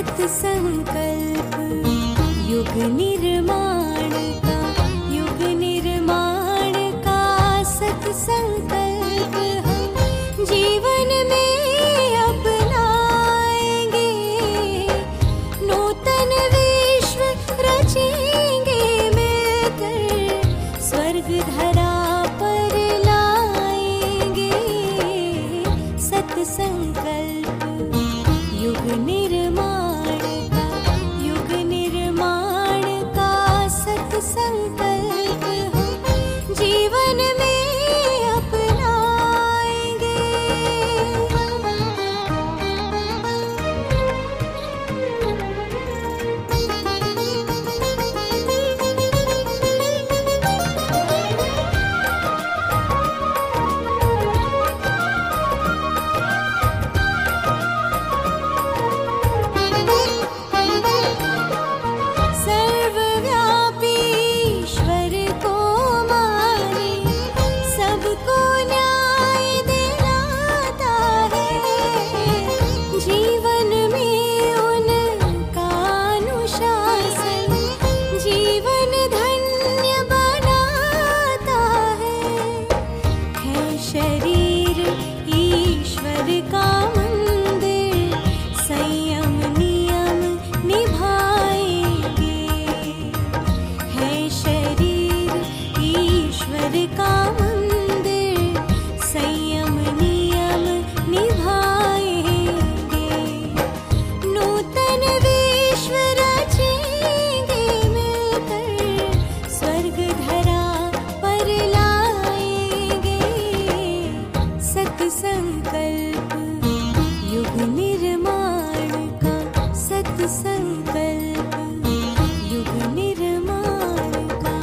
सत्संकल्प युग निर्माण का, युग निर्माण का सत्संकल्प हम जीवन में अपनाएंगे। नूतन विश्व रचेंगे मिलकर, स्वर्ग धरा पर लाएंगे। सत्संकल्प युग निर्माण का, युग निर्माण का सत्संकल्प हम जीवन में अपनाएंगे। सर्वव्यापी ईश्वर को माने, सबको न्याय दिलाता है। जीवन में उनका अनुशासन जीवन धन्य बनाता है। शरीर ईश्वर का मंदिर, संयम नियम निभाएंगे। है शरीर ईश्वर का मंदिर, संयम नियम निभाएंगे। नूतन विश्व रचेंगे मिलकर, स्वर्ग धरा पर लाएंगे। सत्संकल्प युग निर्माण का, सत्संकल्प युग निर्माण का।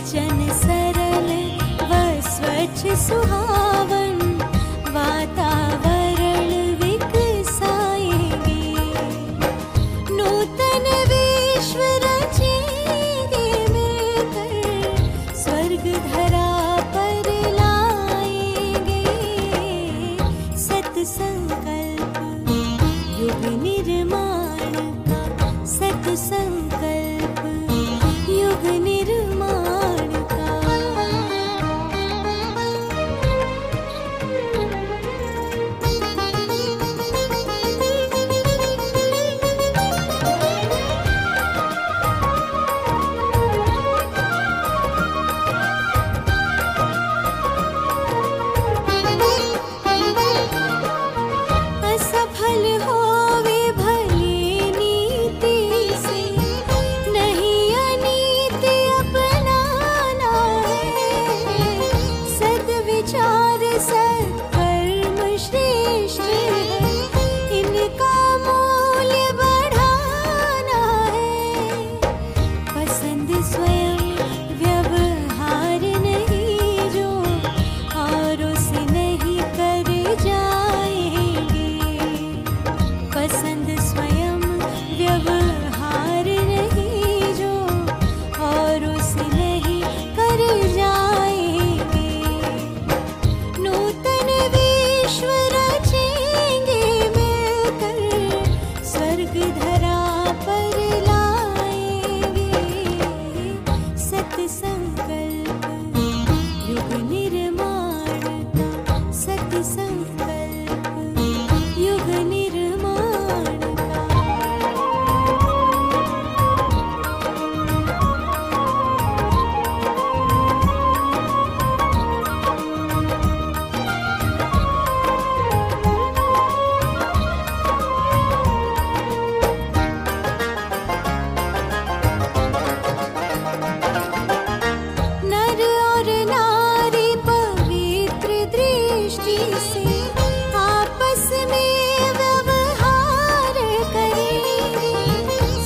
वचन सरल व स्वच्छ सुहावन वातावरण विकसाएंगे। नूतन विश्व रचेंगे मिलकर, स्वर्ग धरा पर लाएंगे। सत्संकल्प युग निर्माण का, सत्संकल्प युग निर्माण का। असफल होवे भले नीति से, नहीं अनीति अपनाना है। सद्विचार सत्कर्म श्रेष्ठ है, इनका मूल्य बढ़ाना है। पसंद स्वयं व्यवहार नहीं जो, औरों से नहीं कर जाएंगे। पसंद स्वयं व्यवहार नहीं जो, औरों से नहीं कर जाएंगे। नूतन विश्व रचेंगे मिलकर, स्वर्ग धरा पर लाएंगे। सत्संकल्प युग निर्माण का, सत्संकल्प युग निर्माण का। नर और नारी पवित्र दृष्टि से आपस में व्यवहार करेंगे।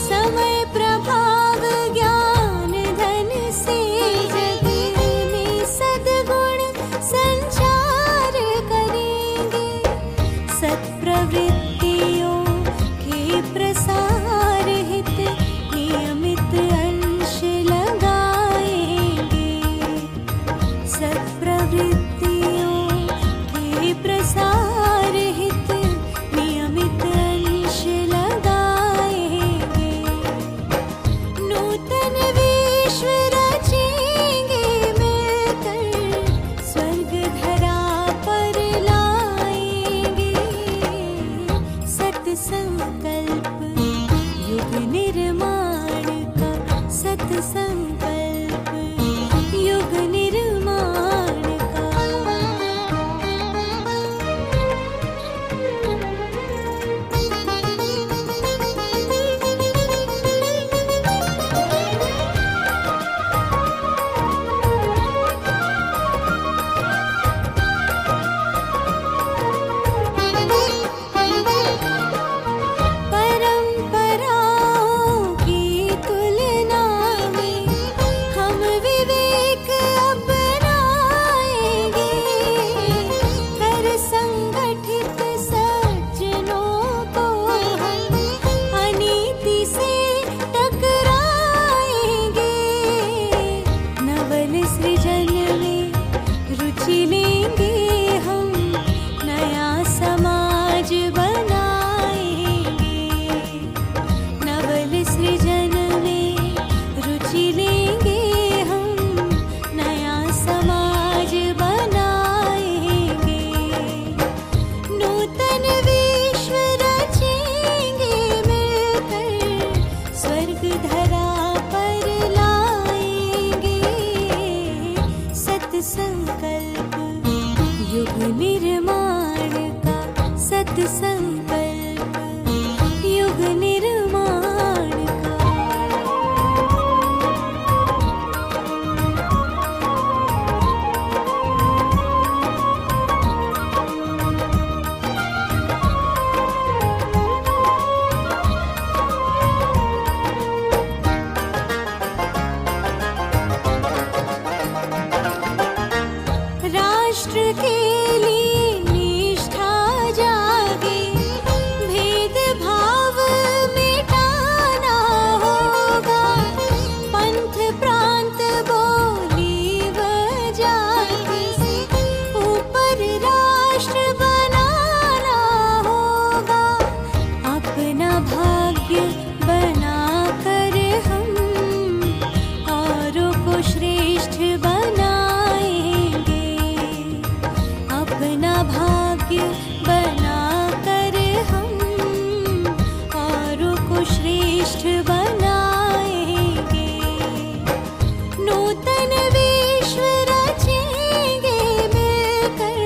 समय प्रभाव ज्ञान धन से जग में सद्गुण संचार करेंगे। सत्प्रवृत्तियों के प्रसार हित नियमित अंश लगाएंगे। सत्प्रवृत्तियों के प्रसार हित नियमित अंश लगाएंगे। नूतन विश्व रचेंगे मिलकर, स्वर्ग धरा पर लाएंगे। सत्संकल्प युग निर्माण का, सत्संकल्प युग निर्माण का। परंपराओं की तुलना में हम विवेक अपनाएंगे। कर संगठित सज्जनों को हम अनीति से टकराएंगे। नवल सृजन में रुचि लेंगे हम, नया समाज बनाएंगे। नवल सृजन में रुचि लेंगे हम, नया समाज बनाएंगे। नूतन विश्व रचेंगे मिलकर, स्वर्ग धरा पर लाएंगे। सत्संकल्प युग निर्माण का, सत्संकल्प युग निर्माण का। राष्ट्र के लिए निष्ठा जागे, भेदभाव मिटाना होगा, पंथ प्रांत बोली व जाति से ऊपर राष्ट्र बनाना होगा। अपना भाग्य बनाकर हम औरों को श्रेष्ठ बनाएंगे। अपना भाग्य बनाकर हम औरों को श्रेष्ठ बनाएंगे। नूतन विश्व रचेंगे मिलकर,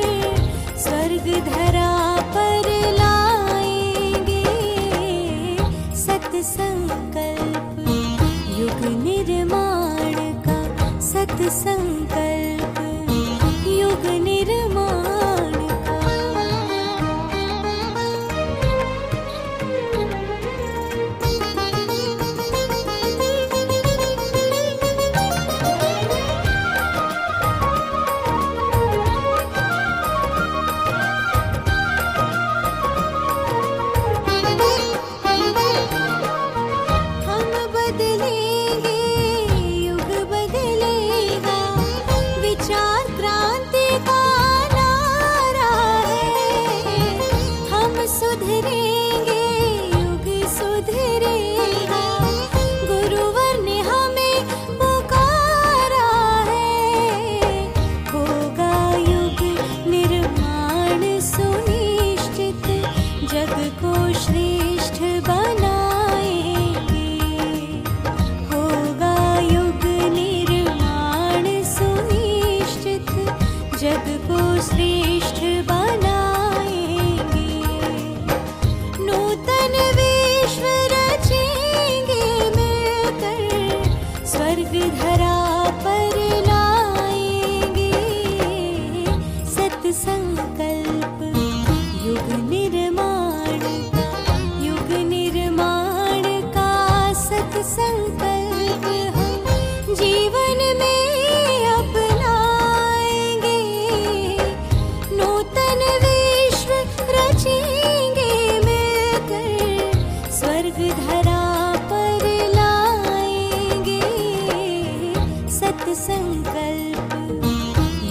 स्वर्ग धरा पर लाएंगे। सत्संकल्प युग निर्माण का, सत्संकल्प युग निर्माण का। हम बदलेंगे, युग बदलेगा, विचार क्रांति का नारा है। हम सुधरेंगे, युग सुधरेगा, गुरुवर ने हमें पुकारा है। होगा युग निर्माण सुनिश्चित, जग को श्रेष्ठ बनाएंगे। होगा युग निर्माण सुनिश्चित, जग को श्रेष्ठ बनाएंगे। नूतन विश्व रचेंगे मिलकर, स्वर्ग धरा पर लाएंगे। सत्संकल्प युग निर्माण का, युग निर्माण का सत्संकल्प हम जीवन में अपनाएंगे। नूतन विश्व रचेंगे मिलकर, स्वर्ग धरा पर लाएंगे। सत्संकल्प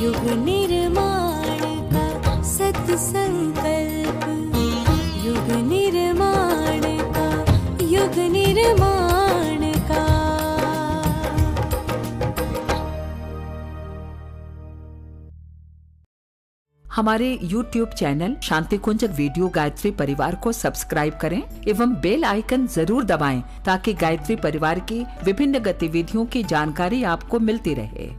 युग निर्माण का, सत्संकल्प युग निर्माण का, युग निर्माण का। हमारे YouTube चैनल शांति कुंज वीडियो गायत्री परिवार को सब्सक्राइब करें एवं बेल आइकन जरूर दबाएं ताकि गायत्री परिवार की विभिन्न गतिविधियों की जानकारी आपको मिलती रहे।